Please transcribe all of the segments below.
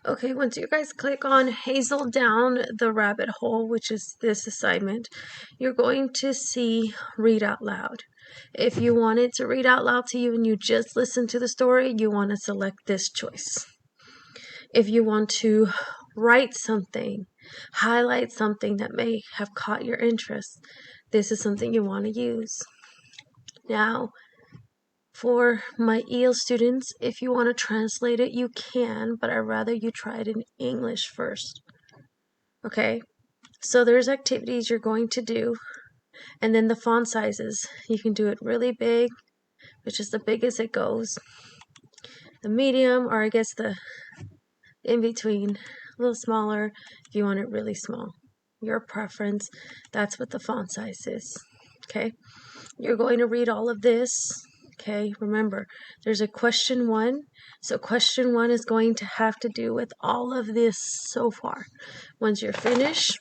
Okay, once you guys click on Hazel down the rabbit hole, which is this assignment, you're going to see read out loud. If you want it to read out loud to you and you just listen to the story, you want to select this choice. If you want to write something, highlight something that may have caught your interest, this is something you want to use. Now, for my EL students, if you want to translate it, you can, but I'd rather you try it in English first. Okay, so there's activities you're going to do, and then the font sizes. You can do it really big, which is the biggest it goes, the medium, or I guess the in between, a little smaller if you want it really small. Your preference, that's what the font size is. Okay, you're going to read all of this. Okay, remember, there's a question one. So question one is going to have to do with all of this so far. Once you're finished,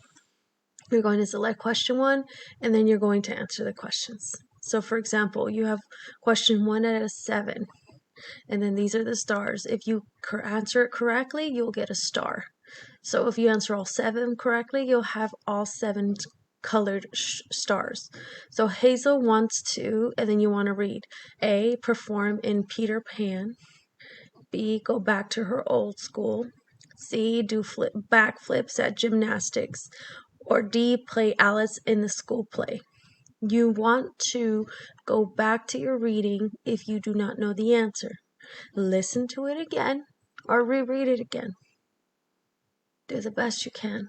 you're going to select question one, and then you're going to answer the questions. So for example, you have question 1 out of 7, and then these are the stars. If you answer it correctly, you'll get a star. So if you answer all 7 correctly, you'll have all 7 colored stars. So Hazel wants to, and then you want to read A, perform in Peter Pan. B, go back to her old school. C, do backflips at gymnastics. Or D, play Alice in the school play. You want to go back to your reading if you do not know the answer. Listen to it again or reread it again. Do the best you can.